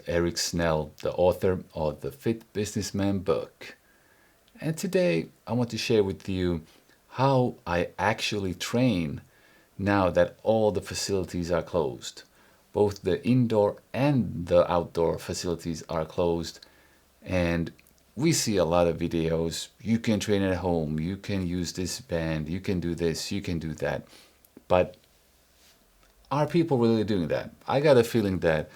Eric Snell, the author of the Fit Businessman book. And today I want to share with you how I actually train now that all the facilities are closed. Both the indoor and the outdoor facilities are closed, and we see a lot of videos. You can train at home, you can use this band, you can do this, you can do that. But are people really doing that? I got a feeling that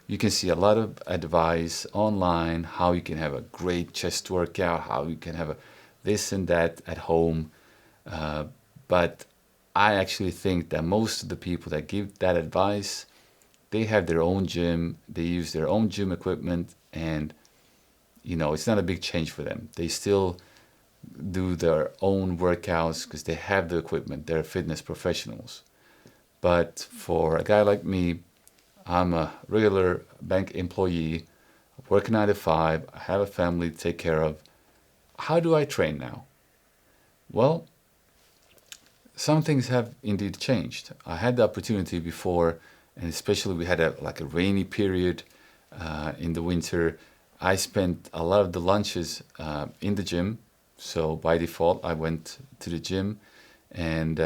you can see a lot of advice online how you can have a great chest workout, how you can have this and that at home. Uh, but I actually think that most of the people that give that advice, they have their own gym, they use their own gym equipment, and it's not a big change for them. They still do their own workouts because they have the equipment. They're fitness professionals. But for a guy like me, I'm a regular bank employee, work 9 to 5, I have a family to take care of. How do I train now? Well, some things have indeed changed. I had the opportunity before, and especially we had a rainy period in the winter. I spent a lot of the lunches in the gym, so by default I went to the gym, and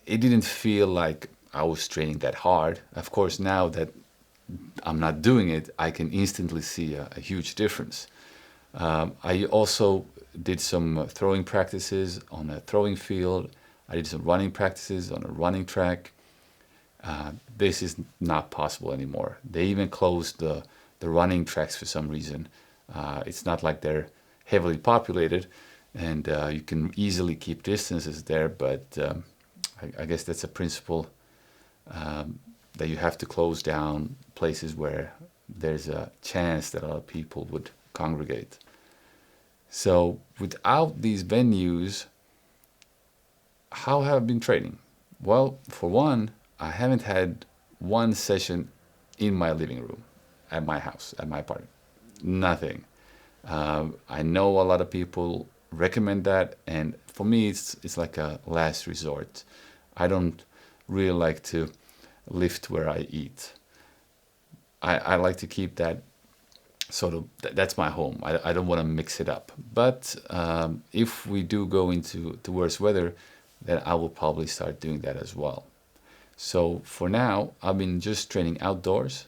it didn't feel like I was training that hard. Of course, now that I'm not doing it, I can instantly see a huge difference. I also did some throwing practices on a throwing field. I did some running practices on a running track. This is not possible anymore. They even closed the running tracks for some reason. It's not like they're heavily populated, and you can easily keep distances there, but I guess that's a principle that you have to close down places where there's a chance that a lot of people would congregate. So without these venues, how have I been training? Well, for one, I haven't had one session in my living room, at my house, at my apartment. Nothing. I know a lot of people recommend that, and for me, it's like a last resort. I don't really like to lift where I eat. I like to keep that sort of, that's my home. I don't want to mix it up. But if we do go into worse weather, then I will probably start doing that as well. So for now, I've been just training outdoors.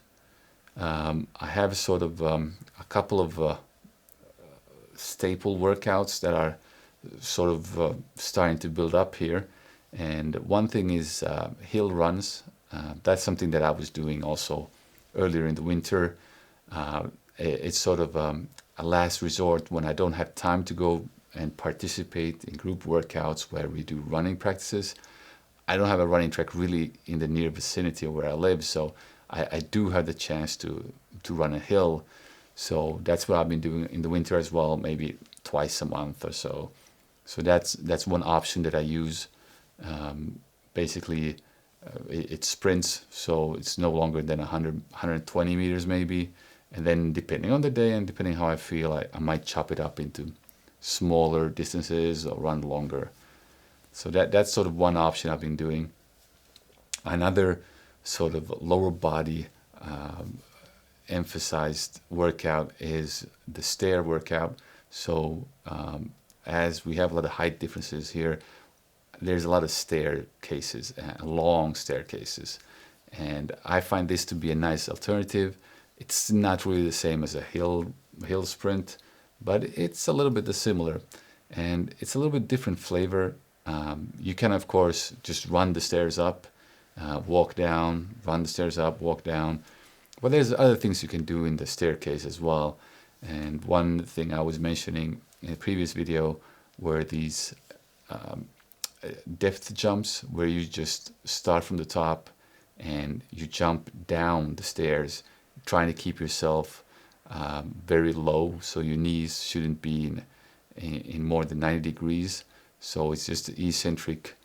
I have sort of a couple of staple workouts that are sort of starting to build up here. And one thing is hill runs. That's something that I was doing also earlier in the winter. It's sort of a last resort when I don't have time to go and participate in group workouts where we do running practices. I don't have a running track really in the near vicinity of where I live, so I do have the chance to run a hill. So that's what I've been doing in the winter as well, maybe twice a month or so. So that's one option that I use. Basically, it sprints, so it's no longer than 100, 120 meters maybe. And then depending on the day and depending how I feel, I might chop it up into smaller distances or run longer. So that's sort of one option I've been doing. Another sort of lower body emphasized workout is the stair workout. So as we have a lot of height differences here, there's a lot of staircases, long staircases. And I find this to be a nice alternative. It's not really the same as a hill sprint, but it's a little bit similar. And it's a little bit different flavor. You can, of course, just run the stairs up, walk down, run the stairs up, walk down. But there's other things you can do in the staircase as well. And one thing I was mentioning in a previous video were these depth jumps where you just start from the top and you jump down the stairs, trying to keep yourself very low so your knees shouldn't be in more than 90 degrees. So it's just eccentric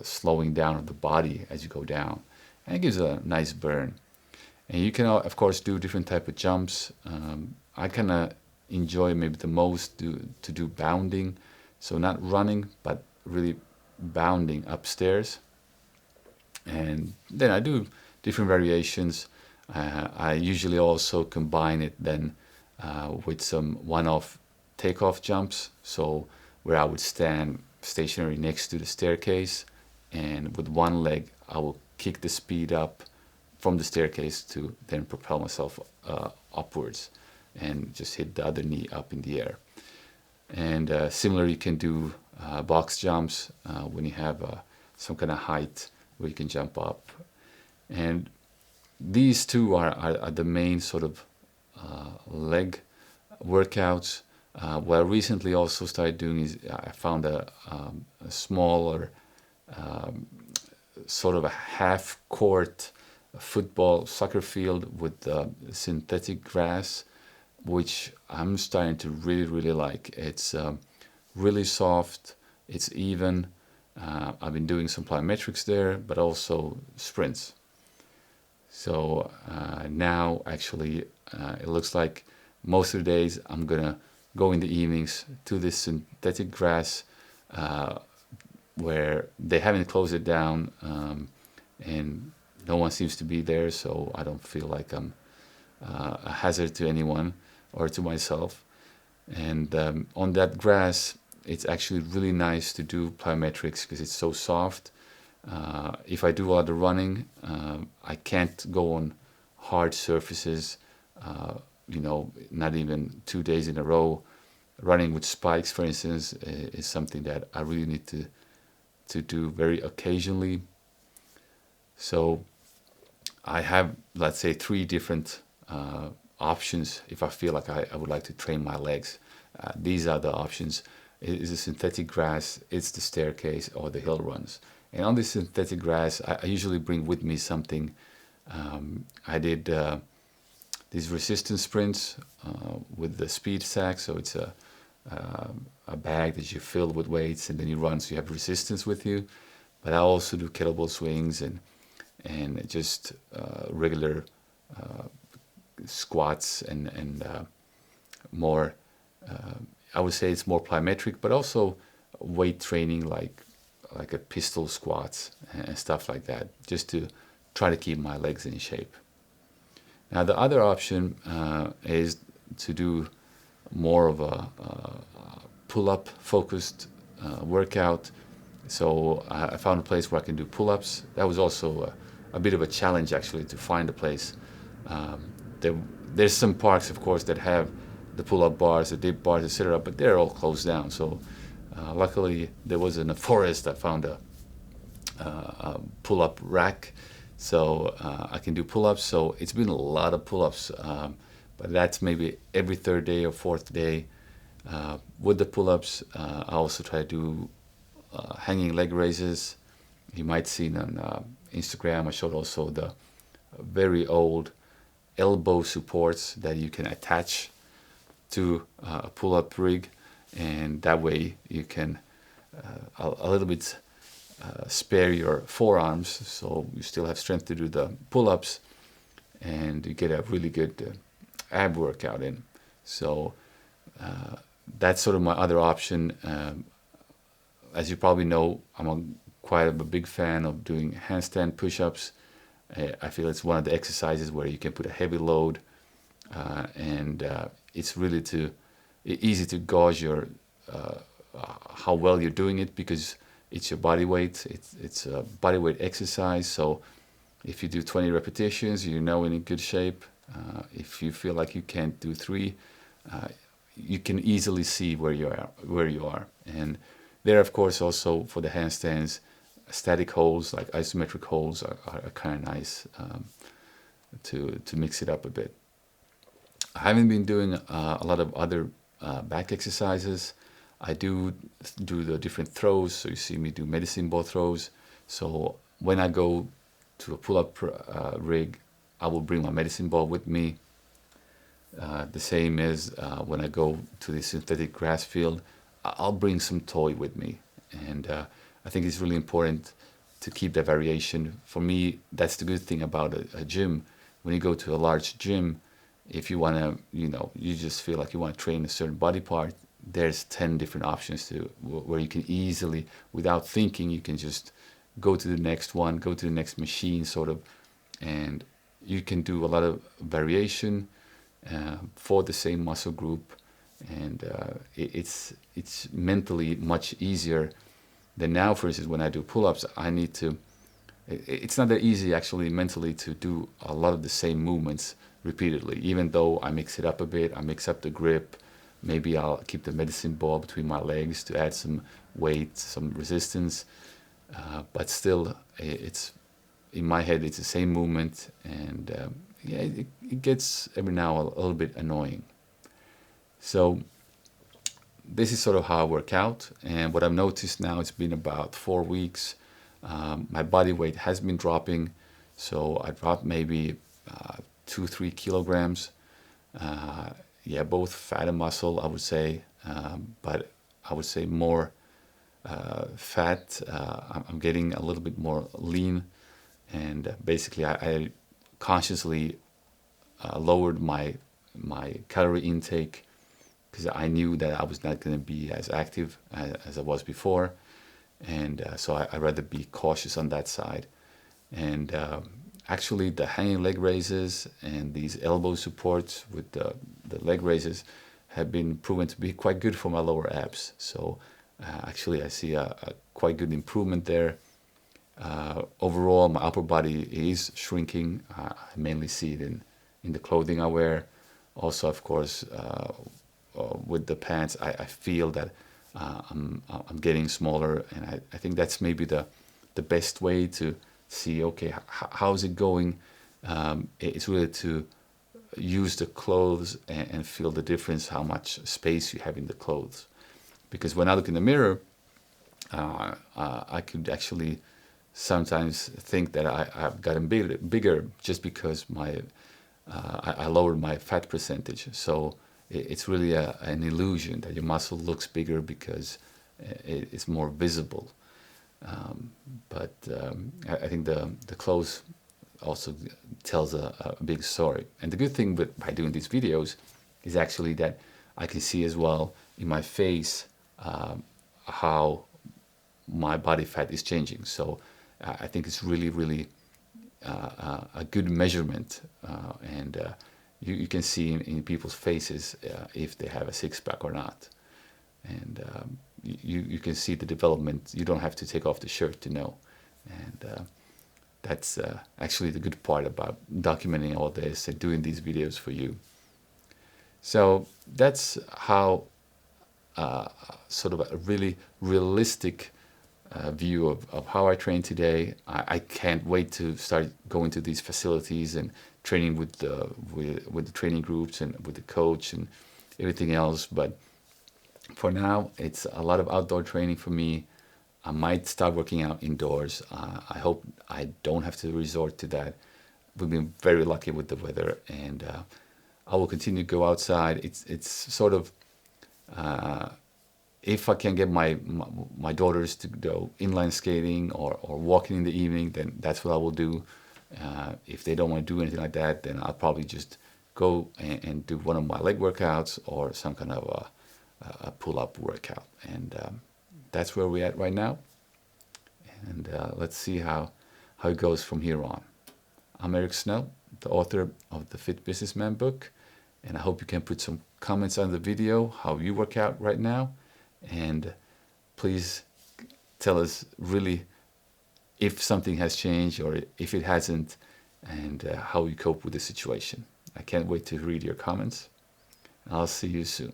slowing down of the body as you go down, and it gives a nice burn. And you can of course do different type of jumps. I kind of enjoy maybe the most to do bounding, so not running but really bounding upstairs. And then I do different variations. I usually also combine it then with some one-off takeoff jumps, so where I would stand stationary next to the staircase, and with one leg I will kick the speed up from the staircase to then propel myself upwards and just hit the other knee up in the air. And similarly, you can do box jumps when you have some kind of height where you can jump up. And these two are the main sort of leg workouts. What I recently also started doing is I found a smaller sort of a half-court football soccer field with synthetic grass, which I'm starting to really like. It's really soft, it's even. I've been doing some plyometrics there, but also sprints. So now actually it looks like most of the days I'm gonna go in the evenings to this synthetic grass where they haven't closed it down, and no one seems to be there, so I don't feel like I'm a hazard to anyone or to myself. And on that grass, it's actually really nice to do plyometrics because it's so soft. If I do a lot of running, I can't go on hard surfaces, not even 2 days in a row. Running with spikes, for instance, is something that I really need to do very occasionally. So I have, let's say, 3 different options if I feel like I would like to train my legs. These are the options. It's the synthetic grass, it's the staircase, or the hill runs. And on this synthetic grass, I usually bring with me something. I did these resistance sprints with the speed sack, so it's a bag that you fill with weights and then you run, so you have resistance with you. But I also do kettlebell swings and just regular squats and more. I would say it's more plyometric, but also weight training like a pistol squats and stuff like that, just to try to keep my legs in shape. Now the other option is to do more of a pull-up focused workout. So I found a place where I can do pull-ups. That was also a bit of a challenge actually, to find a place. There's some parks, of course, that have the pull-up bars, the dip bars, etc., but they're all closed down. So luckily there was in a forest I found a pull-up rack, so I can do pull-ups. So it's been a lot of pull-ups, but that's maybe every 3rd day or 4th day. With the pull-ups, I also try to do hanging leg raises. You might see on Instagram, I showed also the very old elbow supports that you can attach to a pull-up rig, and that way you can a little bit spare your forearms, so you still have strength to do the pull-ups, and you get a really good ab workout in. So that's sort of my other option. As you probably know, I'm quite a big fan of doing handstand push-ups. I feel it's one of the exercises where you can put a heavy load, and it's really easy to gauge your how well you're doing it, because it's your body weight. It's a body weight exercise. So if you do 20 repetitions, you're now in good shape. If you feel like you can't do 3, you can easily see where you are. And there, of course, also for the handstands, static holds like isometric holds are kind of nice to mix it up a bit. I haven't been doing a lot of other back exercises. I do the different throws, so you see me do medicine ball throws. So when I go to a pull-up rig, I will bring my medicine ball with me. The same as when I go to the synthetic grass field, I'll bring some toy with me. And I think it's really important to keep that variation. For me, that's the good thing about a gym. When you go to a large gym, if you want to, you just feel like you want to train a certain body part, there's 10 different options where you can easily, without thinking, you can just go to the next one, go to the next machine sort of, and you can do a lot of variation for the same muscle group, and it's mentally much easier than now. For instance, when I do pull-ups, I need to. It's not that easy actually mentally to do a lot of the same movements repeatedly. Even though I mix it up a bit, I mix up the grip. Maybe I'll keep the medicine ball between my legs to add some weight, some resistance. But still, it's in my head, it's the same movement, and yeah, it gets every now a little bit annoying. So this is sort of how I work out, and what I've noticed now, it's been about 4 weeks. My body weight has been dropping, so I dropped maybe 2-3 kilograms. Yeah, both fat and muscle, I would say, but I would say more fat. I'm getting a little bit more lean, and basically I consciously lowered my calorie intake because I knew that I was not going to be as active as I was before, and so I'd rather be cautious on that side. And actually, the hanging leg raises and these elbow supports with the leg raises have been proven to be quite good for my lower abs. So actually, I see a quite good improvement there. Overall, my upper body is shrinking. I mainly see it in the clothing I wear. Also, of course, with the pants, I feel that I'm getting smaller, and I think that's maybe the best way to see, okay, how's it going? It's really to use the clothes and feel the difference, how much space you have in the clothes. Because when I look in the mirror, I could actually sometimes think that I've gotten bigger just because I lowered my fat percentage. So it's really an illusion that your muscle looks bigger because it's more visible. But I think the clothes also tells a big story. And the good thing by doing these videos is actually that I can see as well in my face how my body fat is changing. So I think it's really, really a good measurement, and you can see in people's faces if they have a six-pack or not. And you can see the development. You don't have to take off the shirt to know. And that's actually the good part about documenting all this and doing these videos for you. So that's how sort of a really realistic view of how I train today. I can't wait to start going to these facilities and training with the training groups and with the coach and everything else. But for now, it's a lot of outdoor training for me. I might start working out indoors. I hope I don't have to resort to that. We've been very lucky with the weather, and I will continue to go outside. It's sort of if I can get my daughters to go inline skating or walking in the evening, then that's what I will do. If they don't want to do anything like that, then I'll probably just go and do one of my leg workouts or some kind of a pull-up workout. And that's where we're at right now. And let's see how it goes from here on. I'm Eric Snell, the author of the Fit Businessman book, and I hope you can put some comments on the video how you work out right now, and please tell us really if something has changed or if it hasn't, and how you cope with the situation. I can't wait to read your comments. I'll see you soon.